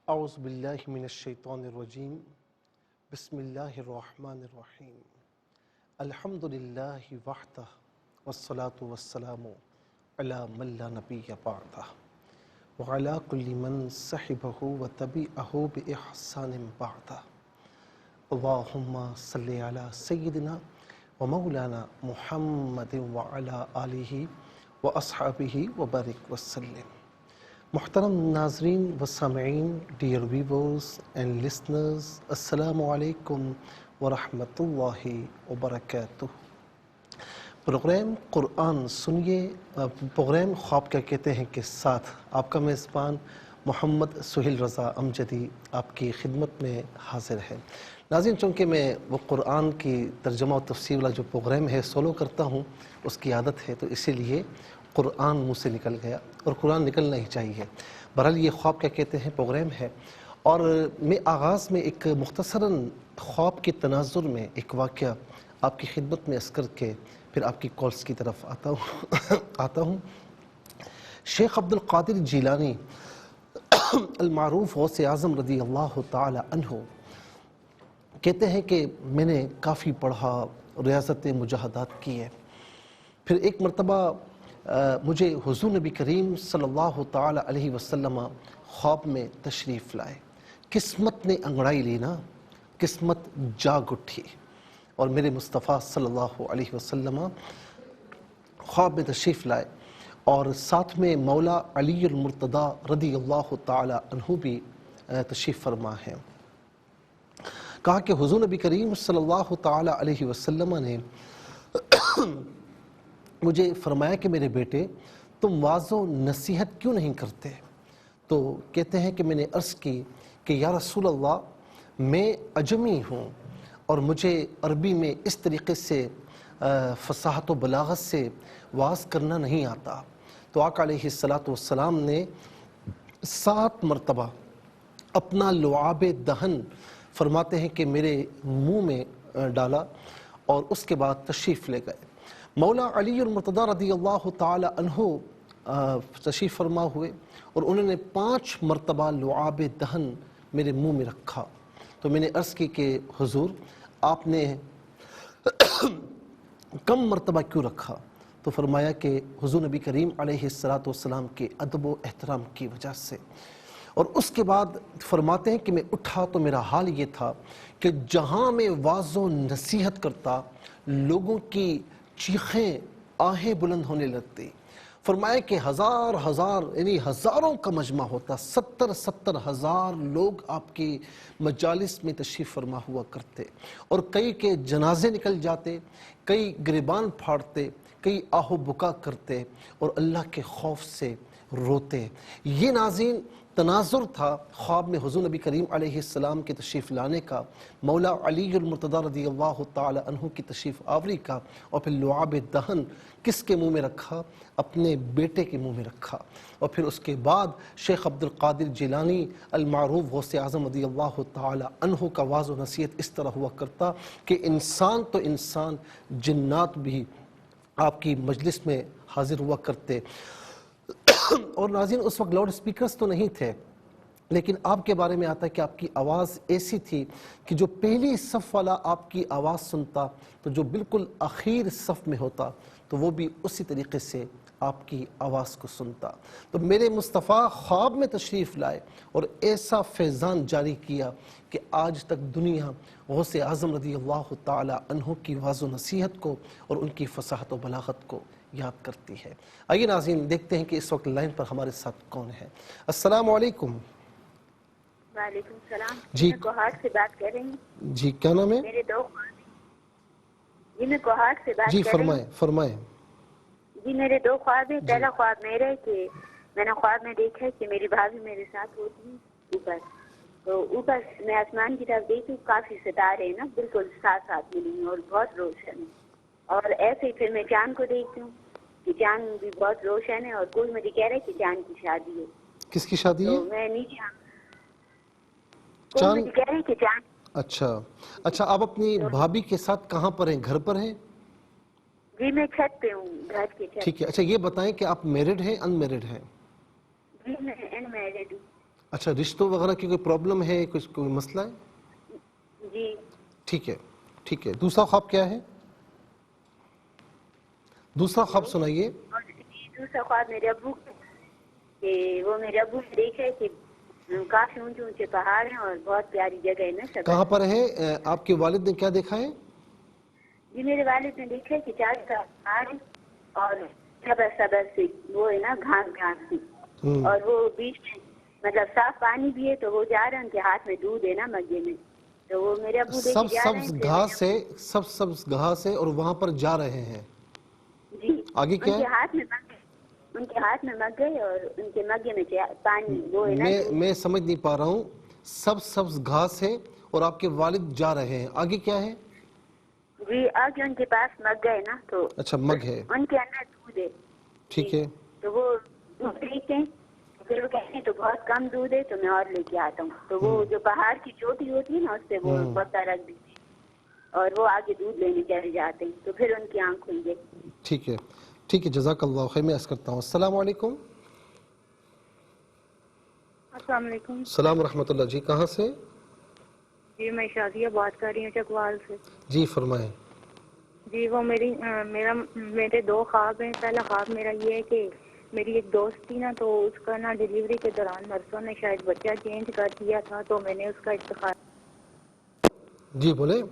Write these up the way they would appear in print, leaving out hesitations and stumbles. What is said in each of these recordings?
اعوذ باللہ من الشیطان الرجیم بسم اللہ الرحمن الرحیم الحمد للہ وحدہ والصلاة والسلام علی من لا نبی بعدہ وعلی کل من صحبہ وتبعہ بإحسان بعدہ اللہم صلی علی سیدنا ومولانا محمد وعلی آلہ واصحابہ وبارک وسلم۔ محترم ناظرین و سامعین، ڈیئر ویورز اینڈ لسنرز، السلام علیکم ورحمۃ اللہ وبرکاتہ۔ پروگرام قرآن سنیے، پروگرام خواب کیا کہتے ہیں کے ساتھ آپ کا میزبان محمد سہیل رضا امجدی آپ کی خدمت میں حاضر ہے۔ ناظرین، چونکہ میں وہ قرآن کی ترجمہ و تفسیر والا جو پروگرام ہے سولو کرتا ہوں، اس کی عادت ہے، تو اسی لیے قرآن منہ سے نکل گیا، اور قرآن نکلنا ہی چاہیے۔ بہرحال یہ خواب کیا کہتے ہیں پروگرام ہے، اور میں آغاز میں ایک مختصراً خواب کے تناظر میں ایک واقعہ آپ کی خدمت میں عرض کر کے پھر آپ کی کالز کی طرف آتا ہوں۔ شیخ عبد القادر جیلانی المعروف غوث اعظم رضی اللہ تعالی عنہ کہتے ہیں کہ میں نے کافی پڑھا، ریاضت مجاہدات کی ہے، پھر ایک مرتبہ مجھے حضور نبی کریم صلی اللہ تعالی علیہ وسلم خواب میں تشریف لائے۔ قسمت نے انگڑائی لی نا، قسمت جاگ اٹھی، اور میرے مصطفیٰ صلی اللہ علیہ وسلم خواب میں تشریف لائے، اور ساتھ میں مولا علی المرتضیٰ رضی اللہ تعالی عنہ بھی تشریف فرما ہے۔ کہا کہ حضور نبی کریم صلی اللہ تعالی علیہ وسلم نے مجھے فرمایا کہ میرے بیٹے، تم واعظ و نصیحت کیوں نہیں کرتے؟ تو کہتے ہیں کہ میں نے عرض کی کہ یا رسول اللہ، میں عجمی ہوں اور مجھے عربی میں اس طریقے سے فصاحت و بلاغت سے واعظ کرنا نہیں آتا۔ تو آقا علیہ السلام نے 7 مرتبہ اپنا لعاب دہن فرماتے ہیں کہ میرے منہ میں ڈالا، اور اس کے بعد تشریف لے گئے۔ مولا علی المرتضیٰ رضی اللہ تعالی عنہ تشریف فرما ہوئے، اور انہوں نے 5 مرتبہ لعاب دہن میرے منہ میں رکھا۔ تو میں نے عرض کی کہ حضور، آپ نے کم مرتبہ کیوں رکھا؟ تو فرمایا کہ حضور نبی کریم علیہ السلام کے ادب و احترام کی وجہ سے۔ اور اس کے بعد فرماتے ہیں کہ میں اٹھا تو میرا حال یہ تھا کہ جہاں میں واعظ و نصیحت کرتا، لوگوں کی چیخیں، آہیں بلند ہونے لگتی۔ فرمایا کہ ہزار یعنی ہزاروں کا مجمع ہوتا، 70 ہزار لوگ آپ کی مجالس میں تشریف فرما ہوا کرتے، اور کئی کے جنازے نکل جاتے، کئی گریبان پھاڑتے، کئی آہ و بکا کرتے، اور اللہ کے خوف سے روتے۔ یہ ناظرین تناظر تھا خواب میں حضور نبی کریم علیہ السلام کے تشریف لانے کا، مولا علی المرتضیٰ رضی اللہ تعالی عنہ کی تشریف آوری کا، اور پھر لعاب دہن کس کے منہ میں رکھا؟ اپنے بیٹے کے منہ میں رکھا۔ اور پھر اس کے بعد شیخ عبد القادر جیلانی المعروف غوث اعظم رضی اللہ تعالی عنہ کا واعظ و نصیحت اس طرح ہوا کرتا کہ انسان تو انسان، جنات بھی آپ کی مجلس میں حاضر ہوا کرتے۔ اور ناظرین، اس وقت لاؤڈ سپیکرز تو نہیں تھے، لیکن آپ کے بارے میں آتا ہے کہ آپ کی آواز ایسی تھی کہ جو پہلی صف والا آپ کی آواز سنتا، تو جو بالکل آخر صف میں ہوتا تو وہ بھی اسی طریقے سے آپ کی آواز کو سنتا۔ تو میرے مصطفیٰ خواب میں تشریف لائے اور ایسا فیضان جاری کیا کہ آج تک دنیا غوث اعظم رضی اللہ تعالی عنہ کی واعظ و نصیحت کو اور ان کی فصاحت و بلاغت کو یاد کرتی ہے۔ آئیے ناظرین، دیکھتے ہیں کہ اس وقت لائن پر ہمارے ساتھ کون ہے۔ السلام علیکم۔ وعلیکم السلام۔ جی، میں کوہاٹ سے بات کر رہی ہوں۔ جی کیا نام ہے؟ میرے 2 خواب ہیں۔ جی میں کوہاٹ سے بات جی کر رہی ہوں۔ فرمائیں۔ جی میرے 2 خواب ہیں۔ پہلا خواب میرا ہے کہ میں نے خواب میں دیکھا کہ میری بھابھی میرے ساتھ ہوتی ہے اوپر، تو اوپر میں آسمان کی طرف دیکھی، کافی ستارے ہیں نا، بالکل ساتھ ملی ہیں اور بہت روشن ہے۔ اور ایسے ہی پھر میں چاند کو دیکھتی ہوں کہ چاند بھی بہت روشن ہے، اور کوئی مجھے کہہ رہا ہے کہ چاند کی شادی ہے۔ کس کی شادی ہے؟ تو میں نیچے کوئی مجھے کہہ رہے کہ چاند۔ اچھا، آپ اپنی بھابھی کے ساتھ کہاں پر ہیں؟ گھر پر ہیں؟ جی میں چھت پہ ہوں، گھر کے چھت۔ ٹھیک ہے۔ اچھا یہ بتائیں کہ آپ میرڈ ہیں ان میرڈ ہیں؟ جی میں ان میرڈ ہوں۔ اچھا رشتوں وغیرہ کی کوئی پرابلم ہے, کوئی مسئلہ ہے؟ جی ٹھیک ہے ٹھیک ہے. دوسرا خواب کیا ہے؟ دوسرا خواب سنائیے. اور دوسرا خواب میرے ابو کہ وہ میرے ابو نے دیکھا ہے کہ کافی اونچے اونچے پہاڑ ہیں اور بہت پیاری جگہ ہے نا سب. کہاں پر ہے؟ آپ کے والد نے کیا دیکھا ہے؟ جی میرے والد نے دیکھا ہے کہ چار پہاڑ ہیں اور صبر صبر سے وہ ہے نا گھاس گھاس سی, اور وہ بیچ میں مطلب صاف پانی بھی ہے, تو وہ جا رہے ہیں ان کے ہاتھ میں دودھ ہے نا مگے میں, تو وہ میرے ابو دیکھ کے سب جا رہے ہیں. سبز گھاس ہے, سب سبز گھاس ہے اور وہاں پر جا رہے ہیں. جی آگے کیا ان ہے؟ کے ہاتھ میں مگ, ان کے ہاتھ میں مگ گئے اور ان کے مگے میں پانی وہ ہے نا دودھ. میں سمجھ نہیں پا رہا ہوں. سب سبز گھاس ہے اور آپ کے والد جا رہے ہیں, آگے کیا ہے؟ جی آگے ان کے پاس مگ گئے نا, تو اچھا مگ ہے, ان کے اندر دودھ ہے. ٹھیک ہے. تو وہ دودھ پیتے ہیں, پھر وہ کہتے ہیں تو بہت کم دودھ ہے تو میں اور لے کے آتا ہوں. تو وہ جو پہاڑ کی چوٹی ہوتی ہے نا اس سے وہ پتا رکھ دیتے ہیں اور وہ آگے دودھ لینے چلے جاتے ہیں, تو پھر ان کی آنکھ کھل گئی. ٹھیک ہے ٹھیک ہے, جزاک اللہ خیر. میں عرض کرتا ہوں السلام علیکم. السلام علیکم. السلام ورحمۃ اللہ. جی کہاں سے؟ جی میں شادیہ بات کر رہی ہوں چکوال سے. جی فرمائیں. جی وہ میرے دو خواب ہیں. پہلا خواب میرا یہ ہے کہ میری ایک دوست تھی نا, تو اس کا نا ڈیلیوری کے دوران نرسوں نے شاید بچہ چینج کر دیا تھا, تو میں نے اس کا استخارہ. جی بولیں.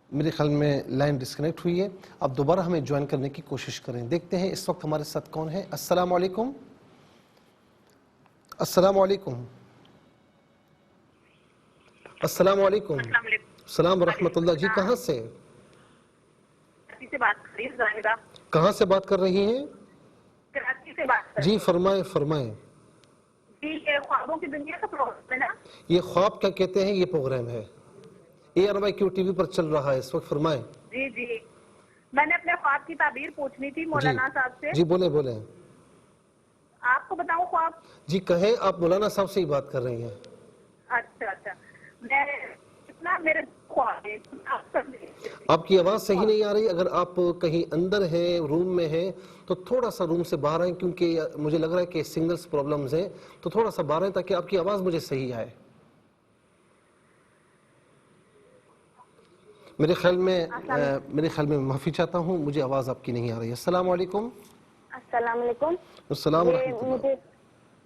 میرے خیال میں لائن ڈسکنیکٹ ہوئی ہے, آپ دوبارہ ہمیں جوائن کرنے کی کوشش کریں. دیکھتے ہیں اس وقت ہمارے ساتھ کون ہے. السلام علیکم. السلام علیکم. السلام علیکم. السلام ورحمۃ اللہ. جی کہاں سے؟ سے بات کر رہی ہوں زاہدہ. کہاں سے بات کر رہی ہیں؟ کراچی سے بات کر رہی جی ہوں. فرمائیں فرمائیں. جی یہ خوابوں کی دنیا کا پروگرام ہے نا. یہ خواب کیا کہتے ہیں, یہ پروگرام ہے ARYQ ٹی وی پر چل رہا ہے اس وقت. فرمائیں. جی جی میں نے اپنے خواب کی تعبیر پوچھنی تھی جی مولانا صاحب سے. جی بولیں بولیں. آپ کو بتاؤں خواب؟ جی کہیں, آپ مولانا صاحب سے ہی بات کر رہی ہیں. اچھا اچھا میں اتنا میرے خواب ہے. آپ کی آواز صحیح نہیں آ رہی. اگر آپ کہیں اندر ہیں, روم میں ہیں, تو تھوڑا سا روم سے باہر آئیں, کیونکہ مجھے لگ رہا ہے کہ سنگلز پرابلمز ہیں, تو تھوڑا سا باہر آئیں تاکہ آپ کی آواز مجھے صحیح آئے. میرے خیال میں معافی چاہتا ہوں, مجھے آواز آپ کی نہیں آ رہی ہے. السلام علیکم. السلام علیکم. السلام ورحمۃ اللہ.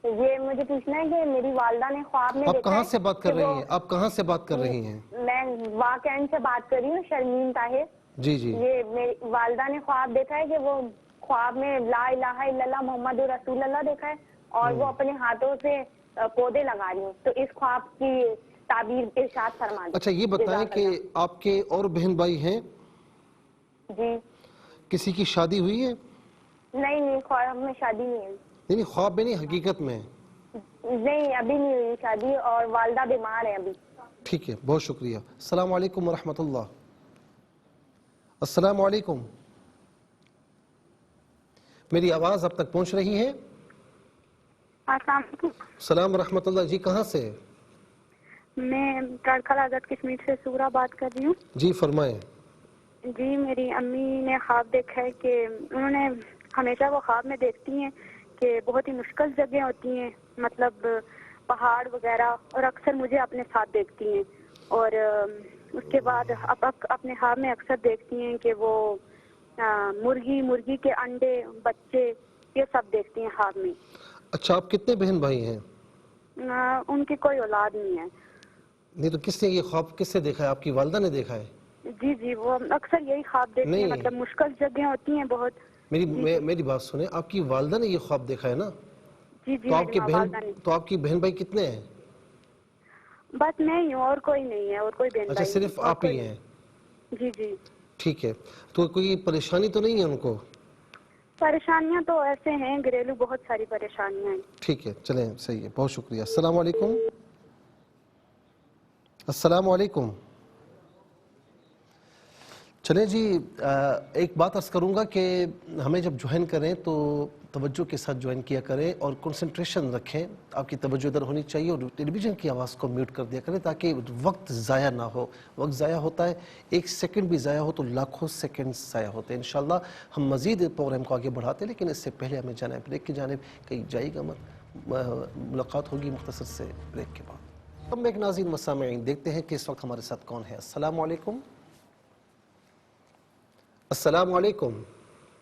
یہ مجھے پوچھنا ہے کہ میری والدہ نے خواب میں آپ دیکھا کہاں ہے سے بات کر کہ رہی وہ ہیں؟ آپ کہاں سے بات کر رہی ہیں؟ میں واقعین سے بات کر رہی ہوں, شرمین طاہر. جی جی. یہ میری والدہ نے خواب دیکھا ہے کہ وہ خواب میں لا الہ الا اللہ محمد رسول اللہ دیکھا ہے, اور وہ اپنے ہاتھوں سے پودے لگا رہی ہیں. تو اس خواب کی تعبیر ارشاد فرما دیں. اچھا یہ بتائیں کہ آپ کے اور بہن بھائی ہیں؟ جی کسی کی شادی ہوئی ہے؟ نہیں خواب میں شادی نہیں ہے. نہیں خواب میں نہیں, حقیقت میں. نہیں ابھی نہیں ہوئی شادی, اور والدہ بیمار ہے ابھی. ٹھیک ہے, بہت شکریہ. السلام علیکم ورحمۃ اللہ. السلام علیکم. میری آواز اب تک پہنچ رہی ہے؟ السلام علیکم. السلام ورحمۃ اللہ. جی کہاں سے؟ میں کڑکھل آزاد کشمیر سے سورا بات کر رہی ہوں. جی فرمائیں. جی میری امی نے خواب دیکھا ہے کہ انہوں نے ہمیشہ وہ خواب میں دیکھتی ہیں کہ بہت ہی مشکل جگہیں ہوتی ہیں, مطلب پہاڑ وغیرہ, اور اکثر مجھے اپنے ساتھ دیکھتی ہیں. اور اس کے بعد اپنے خواب میں اکثر دیکھتی ہیں کہ وہ مرغی کے انڈے, بچے, یہ سب دیکھتی ہیں خواب میں. اچھا آپ کتنے بہن بھائی ہیں؟ ان کی کوئی اولاد نہیں ہے. نہیں تو کس نے یہ خواب کس سے دیکھا ہے؟ آپ کی والدہ نے دیکھا ہے؟ جی جی وہ اکثر یہی خواب دیکھتی ہیں, نہیں. مطلب مشکل جگہیں ہوتی ہیں بہت. میری بات سنیں, آپ کی والدہ نے یہ خواب دیکھا ہے نا؟ جی جی تو میری والدہ نے. تو آپ کی بہن بھائی کتنے ہیں؟ بس میں ہی ہوں, اور کوئی نہیں ہے, اور کوئی بہن اچھا بھائی صرف نہیں. آپ ہی ہیں؟ جی جی. ٹھیک ہے, تو کوئی پریشانی تو نہیں ہے ان کو؟ پریشانیاں تو ایسے ہیں, گھریلو بہت ساری پریشانیاں ہیں. ٹھیک ہے چلیں, صحیح ہے, بہت شکریہ. السلام علیکم. السلام علیکم. چلیں جی, ایک بات عرض کروں گا کہ ہمیں جب جوائن کریں تو توجہ کے ساتھ جوائن کیا کریں اور کنسنٹریشن رکھیں. آپ کی توجہ ادھر ہونی چاہیے, اور ٹیلی ویژن کی آواز کو میوٹ کر دیا کریں تاکہ وقت ضائع نہ ہو. وقت ضائع ہوتا ہے, ایک سیکنڈ بھی ضائع ہو تو لاکھوں سیکنڈ ضائع ہوتے ہیں. انشاءاللہ ہم مزید پروگرام کو آگے بڑھاتے ہیں, لیکن اس سے پہلے ہمیں جانا ہے بریک کی جانب. کہیں جائے گا مت, ملاقات ہوگی مختصر سے بریک کے بعد۔ ہم ایک ناظرین مسامعین دیکھتے ہیں کہ اس وقت ہمارے ساتھ کون ہے۔ السلام علیکم۔ السلام علیکم۔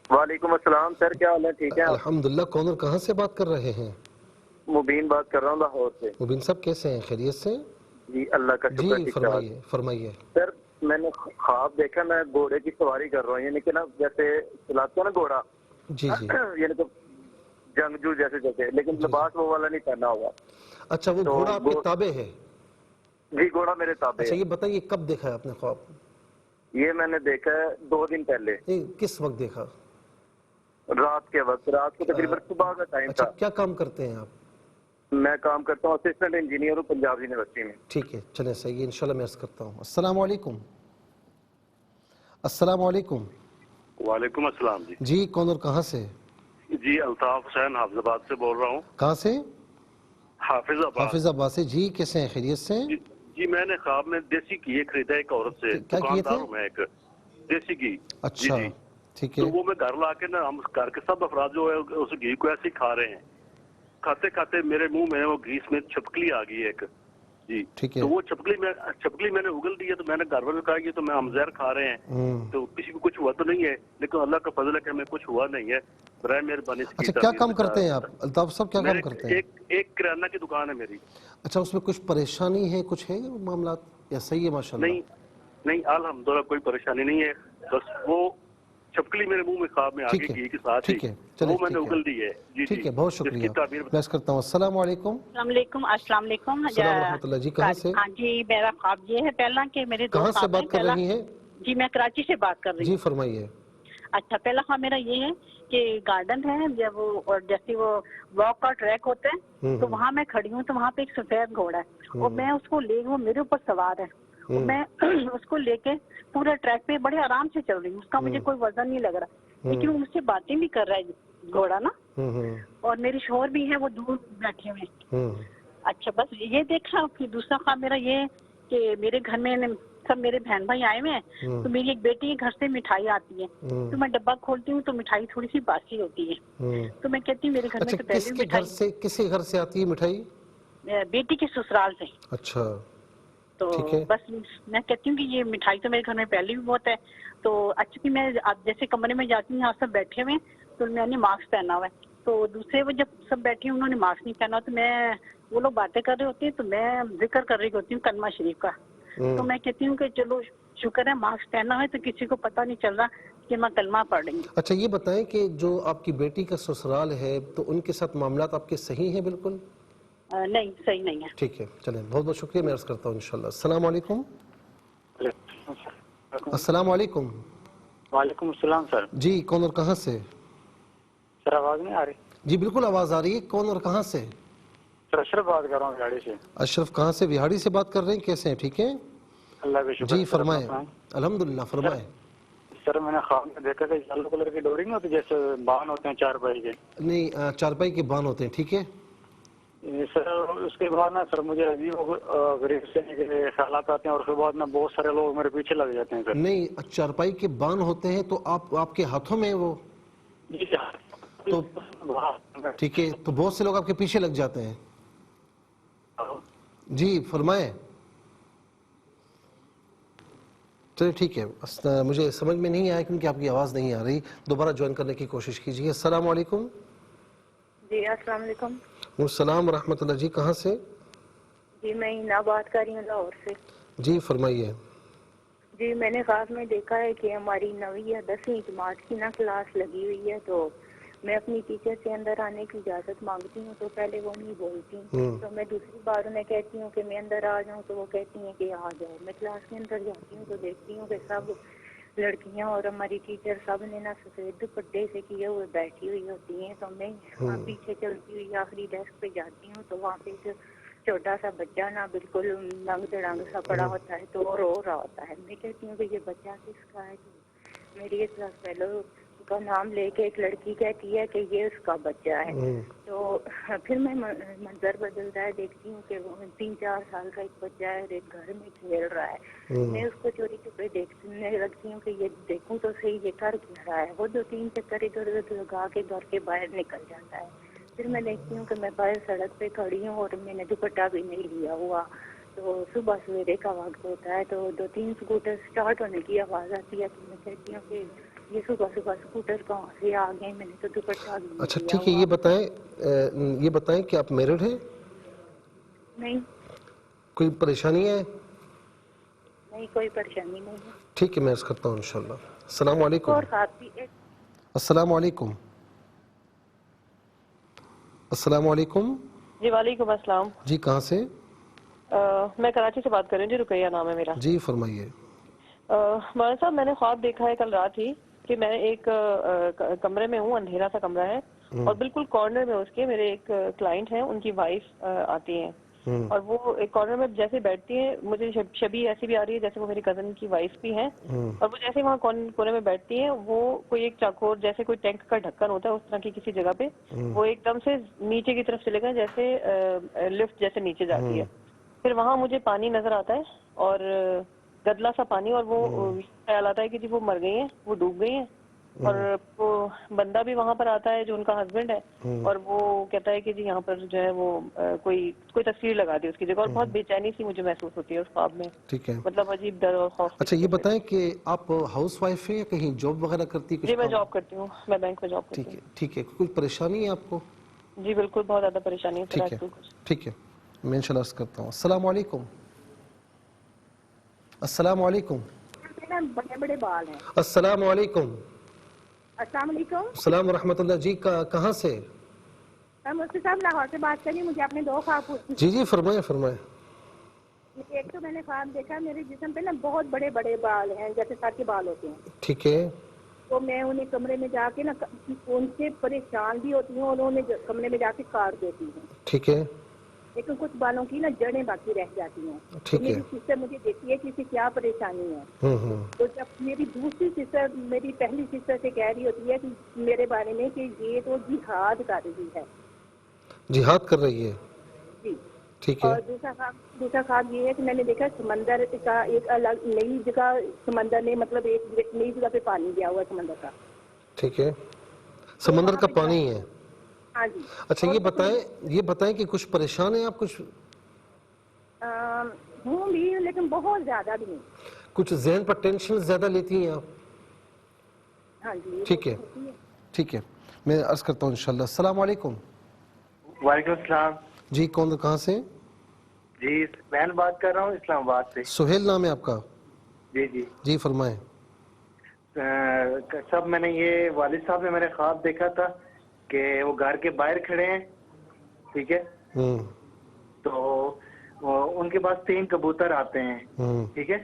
وعلیکم السلام سر، کیا حال ہے؟ ٹھیک ہے؟ الحمدللہ۔ کون اور کہاں سے بات کر رہے ہیں؟ مبین بات کر رہا ہوں لاہور سے۔ مبین صاحب کیسے ہیں؟ خیریت سے؟ جی اللہ کا شکر۔ جی فرمائیے فرمائیے۔ سر میں نے خواب دیکھا میں گھوڑے کی سواری کر رہا ہوں، یعنی کہ نا جیسے چلاتا ہے نا گھوڑا، جی جی یعنی کہ جنگجو جیسے، لیکن لباس وہ والا نہیں پہنا ہوا۔ اچھا وہ گھوڑا آپ کے تابع ہے؟ جی گھوڑا میرے تابع اچھا ہے۔ یہ بتائیے کب دیکھا ہے آپ نے خواب؟ یہ میں نے دیکھا ہے 2 دن پہلے، کس وقت دیکھا؟ رات کے وقت، رات کو تقریباً صبح کا ٹائم اچھا تھا۔ کیا کام کرتے ہیں آپ؟ میں کام کرتا ہوں اسسٹنٹ انجینئر ہوں پنجاب یونیورسٹی میں۔ ٹھیک ہے چلیں صحیح ہے، انشاءاللہ میں عرض کرتا ہوں۔ السلام علیکم۔ السلام علیکم۔ وعلیکم السلام جی۔ جی کون اور کہاں سے؟ جی الطاف حسین حافظ آباد سے بول رہا ہوں۔ کہاں سے؟ حافظ آباد۔ حافظ آباد سے۔ جی کیسے ہیں؟ خیریت سے؟ جی میں نے خواب میں دیسی گھی خریدا ایک عورت سے، کیا کیے تھے؟ دکاندار ہوں میں ایک، دیسی گھی۔ اچھا ٹھیک ہے۔ تو وہ میں گھر لا کے نا، ہم گھر کے سب افراد جو ہے اس گھی کو ایسے ہی کھا رہے ہیں، کھاتے کھاتے میرے منہ میں وہ گھی میں چھپکلی آ گئی ایک جی۔ ٹھیک ہے۔ تو وہ چھپکلی میں نے اگل دی ہے، تو میں نے گھر والوں کہا یہ تو میں ہم زہر کھا رہے ہیں، تو کسی کو کچھ ہوا تو نہیں ہے، لیکن اللہ کا فضل ہے کہ ہمیں کچھ ہوا نہیں ہے، برائے مہربانی سے۔ اچھا کیا کام کرتے ہیں آپ الطاف صاحب؟ کیا کام کرتے ہیں؟ ایک کرانہ کی دکان ہے میری۔ اچھا اس میں کچھ پریشانی ہے، کچھ ہے معاملات یا صحیح ہے ماشاءاللہ؟ نہیں الحمدللہ کوئی پریشانی نہیں ہے، بس وہ چھپکلی میرے منہ میں خواب میں آ گئی گھی کے ساتھ ہی، وہ میں نے اگل دی ہے۔ جی ٹھیک ہے بہت شکریہ، میں کرتا ہوں۔ السلام علیکم۔ السلام علیکم۔ السلام ورحمۃ اللہ۔ جی کہاں سے؟ ہاں جی میرا خواب یہ ہے پہلا کہ میرے دو کہاں سے بات کر رہی ہیں؟ جی میں کراچی سے بات کر رہی ہوں۔ جی فرمائیے۔ اچھا پہلا خواب میرا یہ ہے کہ گارڈن ہے جب وہ، اور جیسے وہ واک کا ٹریک ہوتا ہے تو وہاں میں کھڑی ہوں، تو وہاں پہ ایک سفید گھوڑا ہے اور میں اس کو لے، وہ میرے اوپر سوار ہے، میں اس کو لے کے پورے ٹریک پہ بڑے آرام سے چل رہی ہوں، اس کا مجھے کوئی وزن نہیں لگ رہا، لیکن وہ مجھ سے باتیں بھی کر رہا ہے گھوڑا نا، اور میری شوہر بھی ہے وہ دور بیٹھے ہوئے۔ اچھا بس یہ دیکھا۔ پھر دوسرا خواب میرا یہ ہے کہ میرے گھر میں سب میرے بہن بھائی آئے ہوئے ہیں، تو میری ایک بیٹی کے گھر سے مٹھائی آتی ہے، تو میں ڈبہ کھولتی ہوں تو مٹھائی تھوڑی سی باسی ہوتی ہے، تو میں کہتی ہوں میرے گھر میں تو پہلے کس کے گھر سے آتی ہے مٹھائی؟ بیٹی کے سسرال سے۔ اچھا تو بس میں کہتی ہوں کہ یہ مٹھائی تو میرے گھر میں پہلے بھی بہت ہے، تو اچھا کہ میں جیسے کمرے میں جاتی ہوں، آپ سب بیٹھے ہوئے تو میں نے ماسک پہنا ہوا ہے، تو دوسرے وہ جب سب بیٹھے ہیں انہوں نے ماسک نہیں پہنا، تو میں وہ لوگ باتیں کر رہے ہوتے ہیں تو میں ذکر کر رہی ہوتی ہوں کلمہ شریف کا، تو میں کہتی ہوں کہ چلو شکر ہے ماسک پہنا ہے تو کسی کو پتہ نہیں چل رہا کہ میں کلمہ پڑھ رہی ہوں۔ اچھا یہ بتائیں کہ جو آپ کی بیٹی کا سسرال ہے تو ان کے ساتھ معاملات آپ کے صحیح ہیں؟ بالکل نہیں صحیح نہیں ہے۔ ٹھیک ہے چلیں بہت بہت شکریہ، میں عرض کرتا ہوں انشاءاللہ۔ السلام علیکم۔ السلام علیکم۔ وعلیکم السلام سر۔ جی کون اور کہاں سے؟ سر آواز نہیں آ رہی؟ جی بالکل آواز آ رہی ہے، کون اور کہاں سے؟ سر اشرف بات کر رہا ہوں وہاڑی سے۔ اشرف کہاں سے؟ وہاڑی سے بات کر رہے ہیں، کیسے ہیں؟ ٹھیک ہیں اللہ کا شکر۔ جی فرمائیں۔ الحمدللہ فرمائیں۔ سر میں نے خواب میں دیکھا کہ یلو کلر کی ڈوری نہیں ہوتی جیسے بان ہوتے ہیں چارپائی کے؟ نہیں چارپائی کے بان ہوتے ہیں، ٹھیک ہے سر۔ اس کے بعد نا سر مجھے عجیب غریب سے خیالات آتے ہیں، اور اس کے بعد نا بہت سارے لوگ میرے پیچھے لگ جاتے ہیں سر۔ نہیں چارپائی کے بان ہوتے ہیں تو آپ کے ہاتھوں میں وہ؟ تو ٹھیک ہے، تو بہت سے لوگ آپ کے پیچھے لگ جاتے ہیں۔ جی فرمائیں۔ چلیے ٹھیک ہے، مجھے سمجھ میں نہیں آیا کیونکہ آپ کی آواز نہیں آ رہی، دوبارہ جوائن کرنے کی کوشش کیجیے۔ السلام علیکم۔ جی السلام علیکم۔ السلام ورحمۃ اللہ۔ جی کہاں سے؟ جی میں ہینا بات کر رہی ہوں لاہور سے۔ جی فرمائیے۔ جی میں نے خواب میں دیکھا ہے کہ ہماری 9ویں یا 10ویں جماعت کی نا کلاس لگی ہوئی ہے، تو میں اپنی ٹیچر سے اندر آنے کی اجازت مانگتی ہوں تو پہلے وہ نہیں بولتی، تو میں دوسری بار انہیں کہتی ہوں کہ میں اندر آ جاؤں تو وہ کہتی ہیں کہ آ جاؤ۔ میں کلاس کے اندر جاتی ہوں تو دیکھتی ہوں کہ سب لڑکیاں اور ہماری ٹیچر سب نے نا سفید دوپٹے سے کیے ہوئے بیٹھی ہوئی ہوتی ہیں، تو میں پیچھے چلتی ہوئی آخری ڈیسک پہ جاتی ہوں تو وہاں پہ ایک چھوٹا سا بچہ نا بالکل ننگ دڑنگ سا پڑا ہوتا ہے تو رو رہا ہوتا ہے۔ میں کہتی ہوں کہ یہ بچہ کس کا ہے؟ میری ایک کلاس فیلو کا نام لے کے ایک لڑکی کہتی ہے کہ یہ اس کا بچہ ہے، تو پھر میں منظر بدلتا ہے، دیکھتی ہوں کہ وہ 3-4 سال کا ایک بچہ ہے اور ایک گھر میں کھیل رہا ہے۔ میں اس کو چوری چھپے دیکھنے لگتی ہوں کہ یہ دیکھوں تو صحیح یہ کر کیا رہا ہے۔ وہ 2-3 چکر ادھر ادھر لگا کے گھر کے باہر نکل جاتا ہے۔ پھر میں دیکھتی ہوں کہ میں باہر سڑک پہ کھڑی ہوں اور میں نے دوپٹہ بھی نہیں لیا ہوا. تو صبح سویرے کا وقت ہوتا ہے تو 2-3 اسکوٹر اسٹارٹ ہونے کی آواز آتی ہے تو میں کہتی ہوں کہ یہ صبح صبح اسکوٹر کہاں سے آ گئے, میں نے تو دوپٹہ بھی نہیں اچھا لیا ٹھیک ہے, ہوا. یہ بتائیں کہ آپ میرڈ ہیں؟ نہیں کوئی پریشانی ہے؟ نہیں, کوئی پریشانی نہیں ہے. ٹھیک ہے, میں عرض کرتا ہوں انشاءاللہ. السلام علیکم. اور ساتھ بھی ایک السلام علیکم. السلام علیکم. جی وعلیکم السلام. جی کہاں سے؟ میں کراچی سے بات کر رہی ہوں جی, رقیہ نام ہے میرا. جی فرمائیے. مولانا صاحب میں نے خواب دیکھا ہے کل رات ہی کہ میں ایک کمرے میں ہوں, اندھیرا سا کمرہ ہے اور بالکل کارنر میں اس کے میرے ایک کلائنٹ ہیں, ان کی وائف آتی ہیں اور وہ ایک کارنر میں جیسے بیٹھتی ہیں مجھے شبیہ ایسی بھی آ رہی ہے جیسے وہ میری کزن کی وائف بھی ہیں, اور وہ جیسے وہاں کونے میں بیٹھتی ہیں وہ کوئی ایک چاکور جیسے کوئی ٹینک کا ڈھکن ہوتا ہے اس طرح کی کسی جگہ پہ وہ ایک دم سے نیچے کی طرف چلے گئے جیسے لفٹ جیسے نیچے جاتی ہے. پھر وہاں مجھے پانی نظر آتا ہے اور گدلا سا پانی, اور وہ خیال آتا ہے کہ جی وہ مر گئی ہیں, وہ ڈوب گئی ہیں, اور وہ بندہ بھی وہاں پر آتا ہے جو ان کا ہسبینڈ ہے اور وہ کہتا ہے کہ جی یہاں پر جو ہے وہ کوئی تصویر لگا دی اس کی جگہ, اور بہت بے چینی سی مجھے محسوس ہوتی ہے اس خواب میں. ٹھیک ہے, مطلب عجیب ڈر اور خوف. اچھا یہ بتائیں کہ آپ ہاؤس وائف ہیں یا کہیں جاب وغیرہ کرتی ہیں؟ جی میں جاب کرتی ہوں, میں بینک میں جاب کرتی ہوں. ٹھیک ہے, کوئی پریشانی ہے آپ کو؟ جی بالکل, بہت زیادہ پریشانی ہے. ٹھیک ہے ٹھیک ہے, میں انشاءاللہ عرض کرتا ہوں. السلام علیکم. السلام علیکم. بڑے بڑے بال ہیں. السلام علیکم. السلام علیکم. السلام ورحمۃ اللہ. جی کہاں سے؟ میں مفتی صاحب لاہور سے بات کر رہی ہوں. مجھے اپنے 2 خواب پوچھنے. جی جی فرمائیں فرمائیں. ایک تو میں نے خواب دیکھا میرے جسم پہ نا بہت بڑے بڑے بال ہیں جیسے سر کے بال ہوتے ہیں. ٹھیک ہے. تو میں انہیں کمرے میں جا کے نا ان سے پریشان بھی ہوتی ہوں اور انہیں کمرے میں جا کے کاٹ دیتی ہوں. ٹھیک ہے. لیکن کچھ بالوں کی نا جڑیں باقی رہ جاتی ہیں. ٹھیک ہے. میری سسٹر مجھے دیکھتی ہے کہ اسے کیا پریشانی ہے. تو جب میری دوسری سسٹر میری پہلی سسٹر سے کہہ رہی ہوتی ہے کہ میرے بارے میں کہ یہ تو جہاد کر رہی ہے. جہاد کر رہی ہے. جی ٹھیک ہے. اور دوسرا خواب یہ ہے کہ میں نے دیکھا سمندر کا ایک الگ نئی جگہ, سمندر نے مطلب ایک نئی جگہ پہ پانی گیا ہوا ہے سمندر کا. ٹھیک ہے, سمندر کا پانی ہے. ہاں جی. اچھا یہ بتائیں کہ کچھ پریشان ہیں آپ؟ کچھ ہوں بھی لیکن بہت زیادہ بھی نہیں. کچھ ذہن پر ٹینشن زیادہ لیتی ہیں آپ؟ ہاں جی. ٹھیک ہے ٹھیک ہے, میں عرض کرتا ہوں انشاءاللہ. السلام علیکم. وعلیکم السلام. جی کہاں سے؟ جی میں بات کر رہا ہوں اسلام آباد سے. سہیل نام ہے آپ کا؟ جی جی جی فرمائیں. سب میں نے یہ والد صاحب نے میرے خواب دیکھا تھا کہ وہ گھر کے باہر کھڑے ہیں. ٹھیک ہے. تو ان کے پاس 3 کبوتر آتے ہیں. ٹھیک ہے.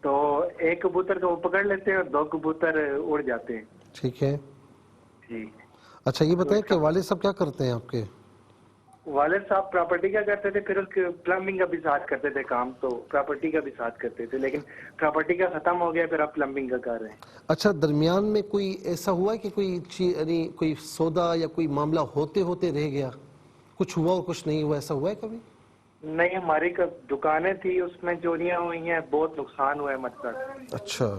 تو ایک کبوتر کو وہ پکڑ لیتے ہیں اور 2 کبوتر اڑ جاتے ہیں. ٹھیک ہے. جی. اچھا یہ بتائیں کہ والد صاحب کیا کرتے ہیں آپ کے؟ والد صاحب پراپرٹی کا کرتے تھے, پھر اس کے پلمبنگ کا بھی ساتھ کرتے تھے کام, تو پراپرٹی کا بھی ساتھ کرتے تھے, لیکن پراپرٹی کا ختم ہو گیا, پھر اب پلمبنگ کا کر رہے ہیں. اچھا درمیان میں کوئی ایسا ہوا ہے کہ کوئی چیز یعنی کوئی سودا یا کوئی معاملہ ہوتے رہ گیا, کچھ ہوا اور کچھ نہیں ہوا, ایسا ہوا ہے کبھی؟ نہیں, ہماری دکانیں تھی اس میں چوریاں ہوئی ہیں, بہت نقصان ہوا ہے مطلب. اچھا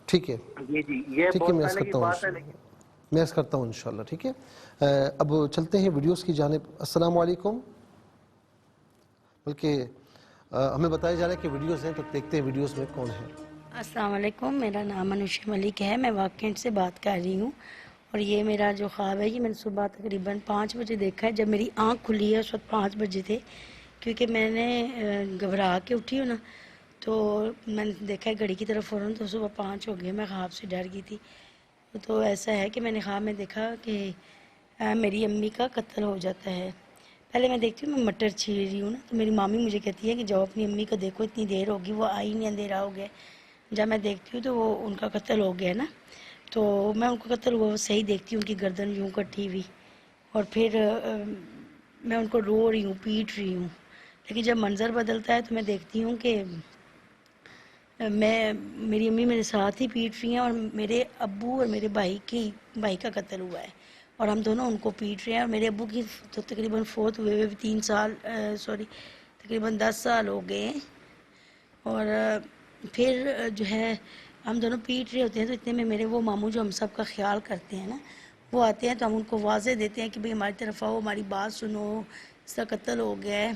ٹھک ہے. جی جی یہ بہت پہلے کی بات ہے, لیکن میں عرض کرتا ہوں انشاءاللہ. ٹھیک ہے, اب چلتے ہیں ویڈیوز کی جانب. السلام علیکم. بلکہ ہمیں بتایا جا رہا ہے کہ ویڈیوز ہیں, تو دیکھتے ہیں ویڈیوز میں کون ہے. السلام علیکم, میرا نام انوشا ملک ہے, میں واقعات سے بات کر رہی ہوں. اور یہ میرا جو خواب ہے یہ میں نے صبح تقریباً 5 بجے دیکھا ہے. جب میری آنکھ کھلی ہے اس وقت 5 بجے تھے, کیونکہ میں نے گھبرا کے اٹھی ہوں نا, تو میں نے دیکھا ہے گھڑی کی طرف فوراً, تو صبح 5 ہو گئے. میں خواب سے ڈر گئی تھی. تو ایسا ہے کہ میں نے خواب میں دیکھا کہ میری امی کا قتل ہو جاتا ہے. پہلے میں دیکھتی ہوں میں مٹر چھیل رہی ہوں نا, تو میری مامی مجھے کہتی ہے کہ جاؤ اپنی امی کو دیکھو, اتنی دیر ہوگی, وہ آئی نہیں, اندھیرا ہو گیا. جب میں دیکھتی ہوں تو وہ ان کا قتل ہو گیا نا, تو میں ان کا قتل ہوا صحیح دیکھتی ہوں, ان کی گردن یوں کٹی ہوئی, اور پھر میں ان کو رو رہی ہوں, پیٹ رہی ہوں. لیکن جب منظر بدلتا ہے تو میں دیکھتی ہوں کہ میری امی میرے ساتھ ہی پیٹ رہی ہیں, اور میرے ابو اور میرے بھائی کا قتل ہوا ہے, اور ہم دونوں ان کو پیٹ رہے ہیں. اور میرے ابو کی تو تقریباً فوت ہوئے 3 سال تقریباً 10 سال ہو گئے ہیں. اور پھر جو ہے ہم دونوں پیٹ رہے ہوتے ہیں, تو اتنے میں میرے وہ ماموں جو ہم سب کا خیال کرتے ہیں نا, وہ آتے ہیں تو ہم ان کو واضح دیتے ہیں کہ بھئی ہماری طرف آؤ، ہماری بات سنو، اس کا قتل ہو گیا ہے،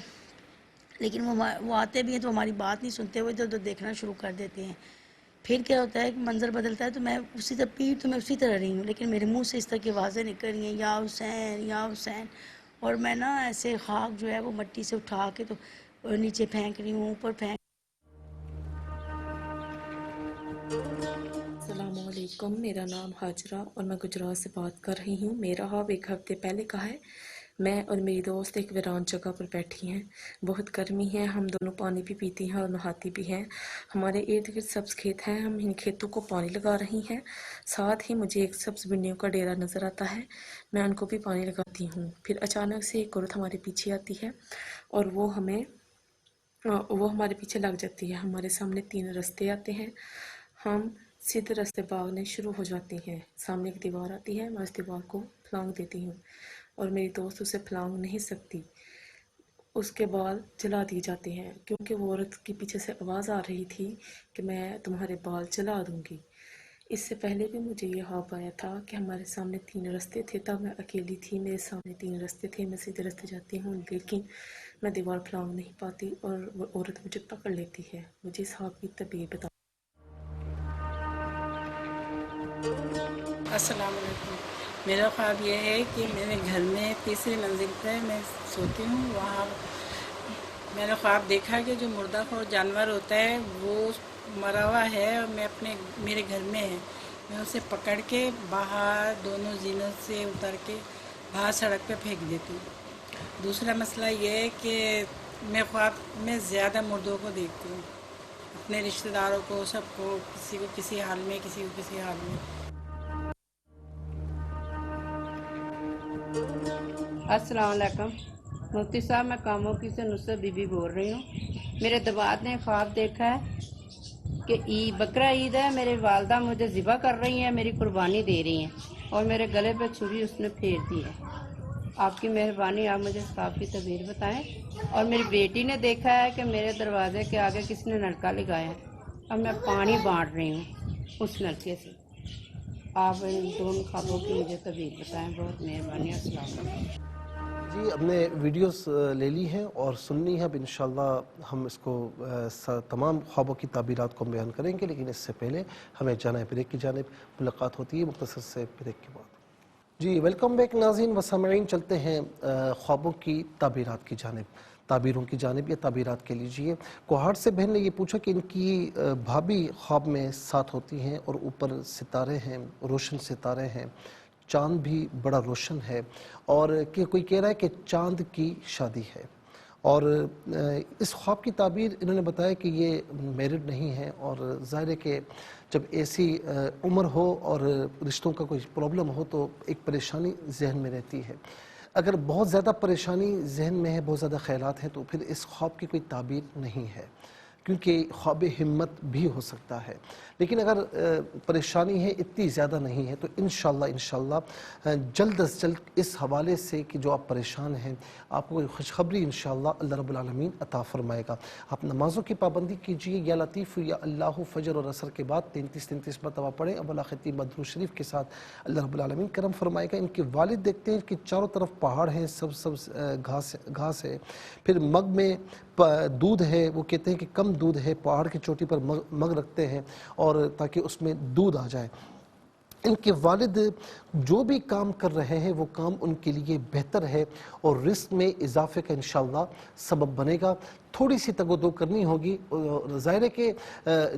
لیکن وہ آتے بھی ہیں تو ہماری بات نہیں سنتے، وہ ادھر ادھر دیکھنا شروع کر دیتے ہیں۔ پھر کیا ہوتا ہے کہ منظر بدلتا ہے تو میں اسی طرح پیٹ تو میں اسی طرح رہی ہوں، لیکن میرے منہ سے اس طرح کی آوازیں نکل رہی ہیں، یا حسین یا حسین، اور میں نا ایسے خاک جو ہے وہ مٹی سے اٹھا کے تو نیچے پھینک رہی ہوں، اوپر پھینک۔ السلام علیکم، میرا نام ہاجرہ اور میں گجرات سے بات کر رہی ہوں۔ میرا خواب ایک ہفتے پہلے کا ہے۔ میں اور میری دوست ایک ویران جگہ پر بیٹھی ہیں، بہت گرمی ہے، ہم دونوں پانی بھی پیتی ہیں اور نہاتی بھی ہیں۔ ہمارے ارد گرد سبز کھیت ہیں، ہم ان کھیتوں کو پانی لگا رہی ہیں۔ ساتھ ہی مجھے ایک سبز بھنڈیوں کا ڈیرا نظر آتا ہے، میں ان کو بھی پانی لگاتی ہوں۔ پھر اچانک سے ایک عورت ہمارے پیچھے آتی ہے اور وہ ہمارے پیچھے لگ جاتی ہے۔ ہمارے سامنے 3 رستے آتے ہیں، ہم سیدھے راستے بھاگنے شروع ہو جاتی ہیں۔ سامنے ایک دیوار آتی ہے، میں اس دیوار کو پھلانگ دیتی ہوں اور میری دوست اسے پھلانگ نہیں سکتی، اس کے بال جلا دیے جاتے ہیں، کیونکہ وہ عورت کی پیچھے سے آواز آ رہی تھی کہ میں تمہارے بال جلا دوں گی۔ اس سے پہلے بھی مجھے یہ خواب آیا تھا کہ ہمارے سامنے 3 رستے تھے، تب میں اکیلی تھی، میرے سامنے 3 رستے تھے، میں سیدھے راستے جاتی ہوں، لیکن میں دیوار پھلانگ نہیں پاتی اور وہ عورت مجھے پکڑ لیتی ہے۔ مجھے اس خواب کی تعبیر بتا۔ السلام علیکم، میرا خواب یہ ہے کہ میرے گھر میں 3ری منزل پہ میں سوتی ہوں، وہاں میں نے خواب دیکھا کہ جو مردہ خور جانور ہوتا ہے وہ مرا ہوا ہے اور میرے گھر میں ہے، میں اسے پکڑ کے باہر دونوں زینت سے اتر کے باہر سڑک پہ پھینک دیتی ہوں۔ دوسرا مسئلہ یہ ہے کہ میں خواب میں زیادہ مردوں کو دیکھتی ہوں، اپنے رشتہ داروں کو، سب کو، کسی کو کسی حال میں، کسی کو کسی حال میں۔ السلام علیکم مفتی صاحب، میں کاموں کی سے نصرت بی بی بول رہی ہوں۔ میرے دباد نے خواب دیکھا ہے کہ بقرہ عید ہے، میرے والدہ مجھے ذبح کر رہی ہیں، میری قربانی دے رہی ہیں اور میرے گلے پہ چھری اس نے پھیر دی ہے۔ آپ کی مہربانی، آپ مجھے اس خواب کی تعبیر بتائیں۔ اور میری بیٹی نے دیکھا ہے کہ میرے دروازے کے آگے کسی نے نلکا لگایا ہے اور میں پانی بانٹ رہی ہوں اس نلکے سے۔ آپ ان دونوں خوابوں کی مجھے تعبیر بتائیں، بہت مہربانی۔ السلام علیکم۔ جی، ہم نے ویڈیوز لے لی ہیں اور سننی ہے، اب انشاءاللہ ہم اس کو تمام خوابوں کی تعبیرات کو بیان کریں گے، لیکن اس سے پہلے ہمیں جانا ہے بریک کی جانب۔ ملاقات ہوتی ہے مختصر سے بریک کے بعد۔ جی، ویلکم بیک ناظرین و سامعین، چلتے ہیں خوابوں کی تعبیرات کی جانب، تعبیروں کی جانب یا تعبیرات کے لیجئے۔ کوہاٹ سے بہن نے یہ پوچھا کہ ان کی بھابھی خواب میں ساتھ ہوتی ہیں اور اوپر ستارے ہیں، روشن ستارے ہیں، چاند بھی بڑا روشن ہے، اور کہ کوئی کہہ رہا ہے کہ چاند کی شادی ہے، اور اس خواب کی تعبیر انہوں نے بتایا کہ یہ میرڈ نہیں ہے، اور ظاہر ہے کہ جب ایسی عمر ہو اور رشتوں کا کوئی پرابلم ہو تو ایک پریشانی ذہن میں رہتی ہے۔ اگر بہت زیادہ پریشانی ذہن میں ہے، بہت زیادہ خیالات ہیں، تو پھر اس خواب کی کوئی تعبیر نہیں ہے، کیونکہ خواب ہمت بھی ہو سکتا ہے۔ لیکن اگر پریشانی ہے اتنی زیادہ نہیں ہے تو انشاءاللہ جلد از جلد اس حوالے سے کہ جو آپ پریشان ہیں، آپ کو خوشخبری انشاءاللہ اللہ رب العالمین عطا فرمائے گا۔ آپ نمازوں کی پابندی کیجئے، یا لطیف یا اللہ، فجر اور عصر کے بعد 33 مرتبہ پڑھیں، اولا ختم درود شریف کے ساتھ، اللہ رب العالمین کرم فرمائے گا۔ ان کے والد دیکھتے ہیں کہ چاروں طرف پہاڑ ہیں، سبز گھاس ہے، پھر مگ میں دودھ ہے، وہ کہتے ہیں کہ کم دودھ ہے، پہاڑ کی چوٹی پر مگ رکھتے ہیں اور تاکہ اس میں دودھ آ جائے۔ ان کے والد جو بھی کام کر رہے ہیں وہ کام ان کے لیے بہتر ہے اور رزق میں اضافے کا انشاءاللہ سبب بنے گا۔ تھوڑی سی تگ و دو کرنی ہوگی، ظاہر ہے کہ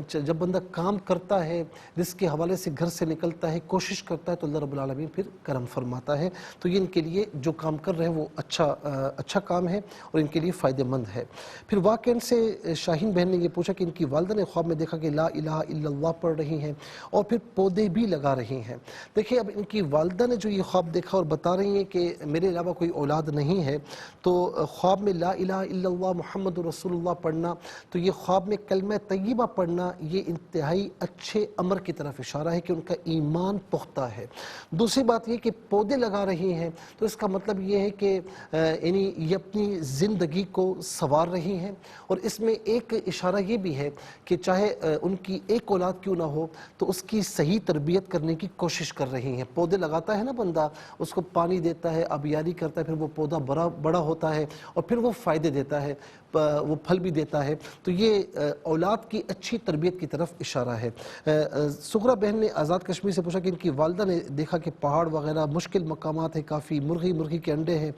جب بندہ کام کرتا ہے، رزق کے حوالے سے گھر سے نکلتا ہے، کوشش کرتا ہے، تو اللہ رب العالمین پھر کرم فرماتا ہے۔ تو یہ ان کے لیے جو کام کر رہے ہیں وہ اچھا کام ہے اور ان کے لیے فائدہ مند ہے۔ پھر واقعین سے شاہین بہن نے یہ پوچھا کہ ان کی والدہ نے خواب میں دیکھا کہ لا الہ الا اللہ پڑھ رہی ہیں اور پھر پودے بھی لگا رہی ہیں۔ دیکھیں، اب ان کی والدہ نے جو یہ خواب دیکھا اور بتا رہی ہیں کہ میرے علاوہ کوئی اولاد نہیں ہے، تو خواب میں لا الہ الا اللہ محمد رسول اللہ پڑھنا، تو یہ خواب میں کلمہ طیبہ پڑھنا، یہ انتہائی اچھے امر کی طرف اشارہ ہے کہ ان کا ایمان پختہ ہے۔ دوسری بات یہ کہ پودے لگا رہی ہیں، تو اس کا مطلب یہ ہے کہ یعنی یہ اپنی زندگی کو سنوار رہی ہیں، اور اس میں ایک اشارہ یہ بھی ہے کہ چاہے ان کی ایک اولاد کیوں نہ ہو تو اس کی صحیح تربیت کرنے کی کی کوشش کر رہی ہیں. پودے لگاتا ہے نا بندہ, اس کو پانی دیتا ہے, آبیاری کرتا ہے, پھر وہ پودا بڑا ہوتا ہے اور پھر وہ فائدے دیتا ہے, وہ پھل بھی دیتا ہے. تو یہ اولاد کی اچھی تربیت کی طرف اشارہ ہے. سغرا بہن نے آزاد کشمیر سے پوچھا کہ ان کی والدہ نے دیکھا کہ پہاڑ وغیرہ مشکل مقامات ہیں, کافی مرغی کے انڈے ہیں.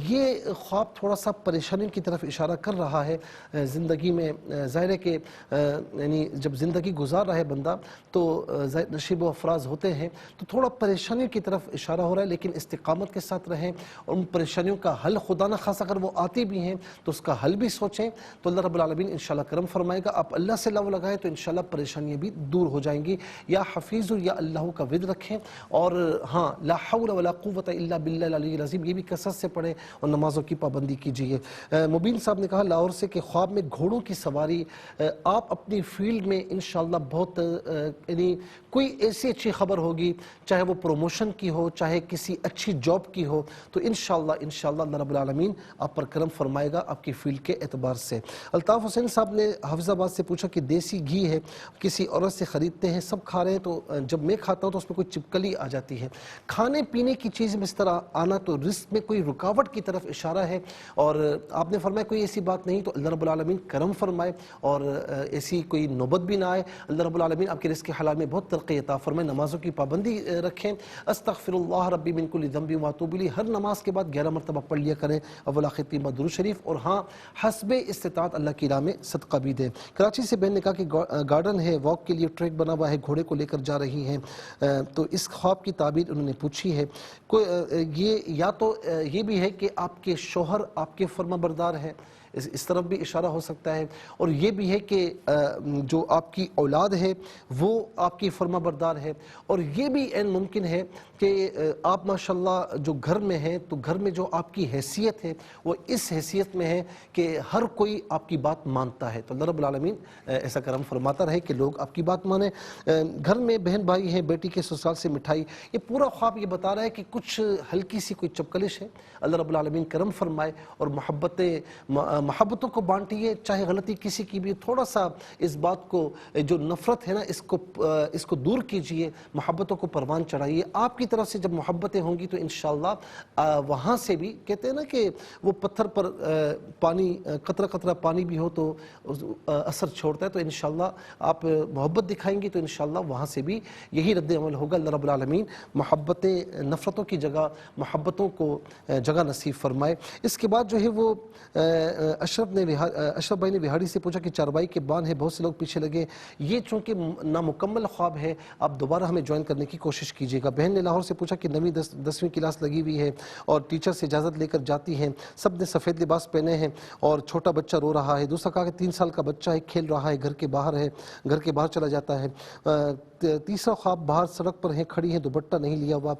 یہ خواب تھوڑا سا پریشانی کی طرف اشارہ کر رہا ہے زندگی میں. ظاہر ہے کہ یعنی جب زندگی گزار رہا ہے بندہ تو نشیب و افراز ہوتے ہیں, تو تھوڑا پریشانی کی طرف اشارہ ہو رہا ہے, لیکن استقامت کے ساتھ رہیں اور ان پریشانیوں کا حل خدا نہ خاص اگر وہ آتی بھی ہیں تو اس کا حل بھی سوچیں, تو اللہ رب العالمین انشاءاللہ کرم فرمائے گا. آپ اللہ سے لو لگائیں تو انشاءاللہ پریشانیاں بھی دور ہو جائیں گی. یا حفیظ یا اللہ کا ود رکھیں, اور ہاں لا حول ولا قوت الا باللہ العلی العظیم, یہ بھی کثرت سے پڑھیں اور نمازوں کی پابندی کیجیے. مبین صاحب نے کہا لاہور سے کہ خواب میں گھوڑوں کی سواری, آپ اپنی فیلڈ میں انشاءاللہ بہت یعنی کوئی ایسی اچھی خبر ہوگی, چاہے وہ پروموشن کی ہو, چاہے کسی اچھی جاب کی ہو, تو انشاءاللہ اللہ رب العالمین آپ پر کرم فرمائے گا آپ کی فیلڈ کے اعتبار سے. الطاف حسین صاحب نے حافظ آباد سے پوچھا کہ دیسی گھی ہے, کسی عورت سے خریدتے ہیں, سب کھا رہے ہیں, تو جب میں کھاتا ہوں تو اس میں کوئی چپکلی آ جاتی ہے. کھانے پینے کی چیز میں اس طرح آنا تو رزق میں کوئی رکاوٹ کی طرف اشارہ ہے, اور آپ نے فرمایا کوئی ایسی بات نہیں, تو اللہ رب العالمین کرم فرمائے اور ایسی کوئی نوبت بھی نہ آئے. اللہ رب العالمین آپ کے رزق حلال میں بہت ترقی عطا فرمائے. نمازوں کی پابندی رکھیں, استغفر اللہ ربی من کل ذنب واتوب الیہ ہر نماز کے بعد 11 مرتبہ پڑھ لیا کریں, اول آخر 3 بار درود شریف, اور ہاں حسب استطاعت اللہ کی راہ میں صدقہ بھی دیں. کراچی سے بہن نے کہا کہ گارڈن ہے, واک کے لیے ٹریک بنا ہوا ہے, گھوڑے کو لے کر جا رہی ہیں, تو اس خواب کی تعبیر انہوں نے پوچھی ہے. یہ یا تو یہ بھی ہے کہ آپ کے شوہر آپ کے فرما بردار ہیں, اس طرف بھی اشارہ ہو سکتا ہے, اور یہ بھی ہے کہ جو آپ کی اولاد ہے وہ آپ کی فرما بردار ہے, اور یہ بھی عین ممکن ہے کہ آپ ماشاءاللہ جو گھر میں ہیں تو گھر میں جو آپ کی حیثیت ہے وہ اس حیثیت میں ہے کہ ہر کوئی آپ کی بات مانتا ہے. تو اللہ رب العالمین ایسا کرم فرماتا رہے کہ لوگ آپ کی بات مانیں. گھر میں بہن بھائی ہیں, بیٹی کے سسرال سے مٹھائی, یہ پورا خواب یہ بتا رہا ہے کہ کچھ ہلکی سی کوئی چپکلش ہے. اللہ رب العالمین کرم فرمائے اور محبتوں کو بانٹیے, چاہے غلطی کسی کی بھی, تھوڑا سا اس بات کو جو نفرت ہے نا اس کو دور کیجئے, محبتوں کو پروان چڑھائیے. آپ کی طرف سے جب محبتیں ہوں گی تو انشاءاللہ وہاں سے بھی کہتے ہیں نا کہ وہ پتھر پر پانی قطرہ قطرہ پانی بھی ہو تو اثر چھوڑتا ہے, تو انشاءاللہ آپ محبت دکھائیں گی تو انشاءاللہ وہاں سے بھی یہی رد عمل ہوگا. اللہ رب العالمین محبتیں نفرتوں کی جگہ محبتوں کو جگہ نصیب فرمائے. اس کے بعد جو ہے وہ اشرف بھائی نے بہاڑی سے پوچھا کہ چاروائی کے بان ہے, بہت سے لوگ پیچھے لگے, یہ چونکہ نامکمل خواب ہے, آپ دوبارہ ہمیں جوائن کرنے کی کوشش کیجیے گا. بہن نے لاہور سے پوچھا کہ 9ویں 10ویں کلاس لگی ہوئی ہے اور ٹیچر سے اجازت لے کر جاتی ہیں, سب نے سفید لباس پہنے ہیں اور چھوٹا بچہ رو رہا ہے. دوسرا کہا کہ 3 سال کا بچہ ہے, کھیل رہا ہے, گھر کے باہر چلا جاتا ہے. تیسرا خواب باہر سڑک پر ہیں, کھڑی ہیں, دوپٹہ نہیں لیا ہوا.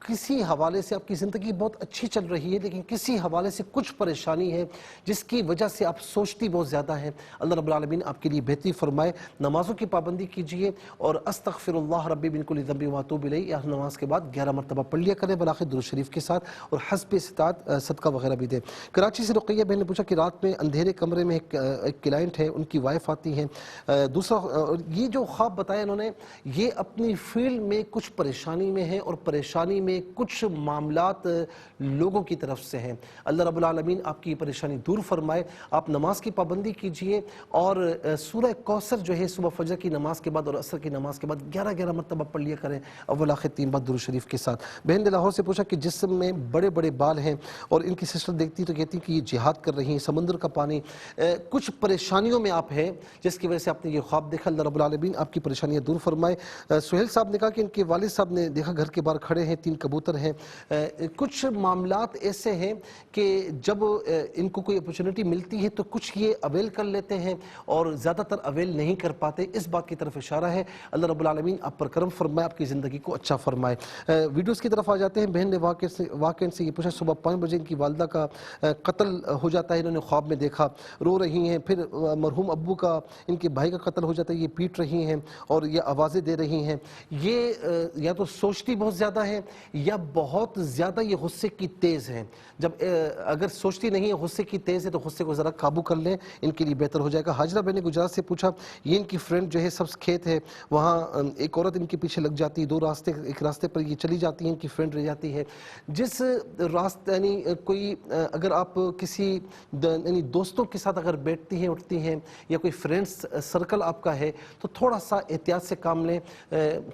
کسی حوالے سے آپ کی زندگی بہت اچھی چل رہی ہے, لیکن کسی حوالے سے کچھ پریشانی ہے جس کی وجہ سے آپ سوچتی بہت زیادہ ہیں. اللہ رب العالمین آپ کے لیے بہتری فرمائے. نمازوں کی پابندی کیجئے اور استغفر اللہ ربی من کل ذنب واتوب الیہ ہر نماز کے بعد 11 مرتبہ پڑھ لیا کریں بالآخر درود شریف کے ساتھ, اور حسب استطاعت صدقہ وغیرہ بھی دیں. کراچی سے رقیہ بہن نے پوچھا کہ رات میں اندھیرے کمرے میں ایک کلائنٹ ہے, ان کی وائف آتی ہیں. دوسرا یہ جو خواب بتایا انہوں نے, یہ اپنی فیلڈ میں کچھ پریشانی میں ہے اور پریشانی میں کچھ معاملات لوگوں کی طرف سے ہیں. اللہ رب العالمین آپ کی پریشانی دور فرمائے. آپ نماز کی پابندی کیجئے اور سورہ کوثر جو ہے صبح فجر کی نماز کے بعد اور عصر کی نماز کے بعد 11 مرتبہ پڑھ لیا کریں, اول آخر 3 بار درود شریف کے ساتھ. بہن نے لاہور سے پوچھا کہ جسم میں بڑے بڑے بال ہیں اور ان کی سسٹر دیکھتی تو کہتی کہ یہ جہاد کر رہی ہیں, سمندر کا پانی, کچھ پریشانیوں میں آپ ہیں جس کی وجہ سے آپ نے یہ خواب دیکھا. اللہ رب العالمین آپ کی پریشانیاں دور فرمائے. سہیل صاحب نے کہا کہ ان کے والد صاحب نے دیکھا گھر کے باہر کھڑے ہیں, 3 کبوتر ہیں. کچھ معاملات ایسے ہیں کہ جب ان کو کوئی اپرچونٹی ملتی ہے تو کچھ یہ اویل کر لیتے ہیں اور زیادہ تر اویل نہیں کر پاتے, اس بات کی طرف اشارہ ہے. اللہ رب العالمین آپ پر کرم فرمائے, آپ کی زندگی کو اچھا فرمائے. ویڈیوز کی طرف آ جاتے ہیں. بہن نے واقعہ سے یہ پوچھا صبح 5 بجے ان کی والدہ کا قتل ہو جاتا ہے, انہوں نے خواب میں دیکھا, رو رہی ہیں. پھر مرحوم ابو کا ان کے بھائی کا قتل ہو جاتا ہے, یہ پیٹ رہی ہیں اور یہ آوازیں دے رہی ہیں. یہ یا تو سوچتی بہت زیادہ ہے یا بہت زیادہ یہ غصے کی تیز ہیں؟ جب اگر سوچتی نہیں ہے غصے کی تیز ہے تو غصے کو ذرا قابو کر لیں، ان کے لیے بہتر ہو جائے گا۔ حاجرہ بہن نے گجرات سے پوچھا، یہ ان کی فرینڈ جو ہے سبز کھیت ہے، وہاں ایک عورت ان کے پیچھے لگ جاتی ہے، ایک راستے پر یہ چلی جاتی ہیں، ان کی فرینڈ رہ جاتی ہے۔ جس راستے یعنی کوئی اگر آپ کسی یعنی دوستوں کے ساتھ اگر بیٹھتی ہیں اٹھتی ہیں یا کوئی فرینڈس سرکل آپ کا ہے تو تھوڑا سا احتیاط سے کام لیں،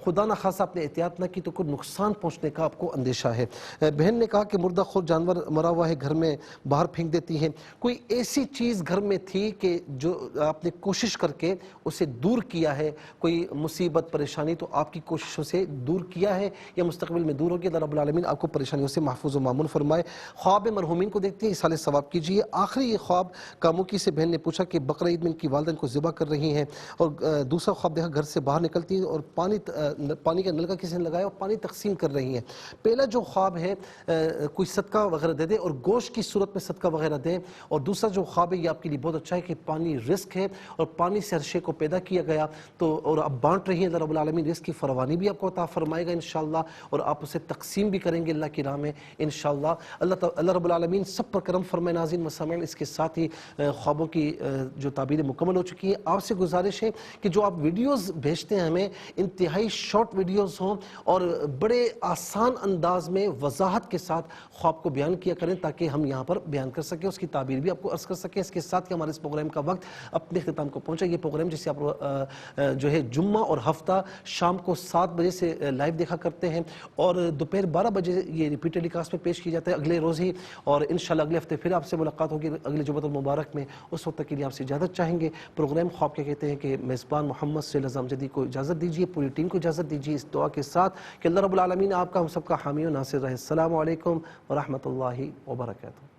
خدا نہ خاصا آپ نے احتیاط نہ کی تو کوئی نقصان پہنچنے کا آپ کو اندیشہ ہے۔ بہن نے کہا کہ مردہ خور جانور مرا ہوا ہے گھر میں باہر پھینک دیتی ہیں، کوئی ایسی چیز گھر میں تھی کہ جو آپ نے کوشش کر کے اسے دور کیا ہے، کوئی مصیبت پریشانی تو آپ کی کوششوں سے دور کیا ہے یا مستقبل میں دور ہوگی؟ اللہ رب العالمین آپ کو پریشانیوں سے محفوظ و مامون فرمائے۔ خواب مرحومین کو دیکھتے ہیں، اصالہ ثواب کیجیے۔ آخری یہ خواب کاموکی سے بہن نے پوچھا کہ بقرہ عید میں ان کی والدہ ان کو ذبح کر رہی ہیں، اور دوسرا خواب دیکھا گھر سے باہر نکلتی ہیں اور پانی کا نلکا کسی نے لگایا اور پانی تقسیم کر رہی ہیں۔ پہلا جو خواب ہے کوئی صدقہ وغیرہ دے دے اور گوشت کی صورت میں صدقہ وغیرہ دیں، اور دوسرا جو خواب ہے یہ آپ کے لیے بہت اچھا ہے کہ پانی رزق ہے اور پانی سے ہر شے کو پیدا کیا گیا تو اور آپ بانٹ رہی ہیں، اللہ رب العالمین رزق کی فراوانی بھی آپ کو عطا فرمائے گا انشاءاللہ، اور آپ اسے تقسیم بھی کریں گے اللہ کی راہ میں انشاءاللہ۔ اللہ رب العالمین سب پر کرم فرمائے۔ ناظرین و سامعین، اس کے ساتھ ہی خوابوں کی جو تعبیریں مکمل ہو چکی ہیں۔ آپ سے گزارش ہے کہ جو آپ ویڈیوز بھیجتے ہیں ہمیں انتہائی شارٹ ویڈیوز ہوں اور بڑے آسان انداز میں وضاحت کے ساتھ خواب کو بیان کیا کریں تاکہ ہم یہاں پر بیان کر سکیں، اس کی تعبیر بھی آپ کو عرض کر سکیں۔ اس کے ساتھ ہی ہمارے اس پروگرام کا وقت اپنے اختتام کو پہنچا۔ یہ پروگرام جسے آپ جو ہے جمعہ اور ہفتہ شام کو 7 بجے سے لائیو دیکھا کرتے ہیں اور دوپہر 12 بجے یہ ریپیٹ ٹیلی کاسٹ میں پیش کی جاتا ہے اگلے روز ہی، اور انشاءاللہ اگلے ہفتے پھر آپ سے ملاقات ہوگی اگلے جمعۃ المبارک میں۔ اس وقت تک کے لیے آپ سے اجازت چاہیں گے۔ پروگرام خواب کیا کہتے ہیں کہ میزبان محمد سہیل اعظم جدید کو اجازت دیجیے، پوری ٹیم کو اجازت دیجیے اس دعا کے ساتھ کہ اللہ رب العالمین آپ کا ہم سب کا حامی و ناصر رہے۔ السلام علیکم ورحمۃ اللہ وبرکاتہ۔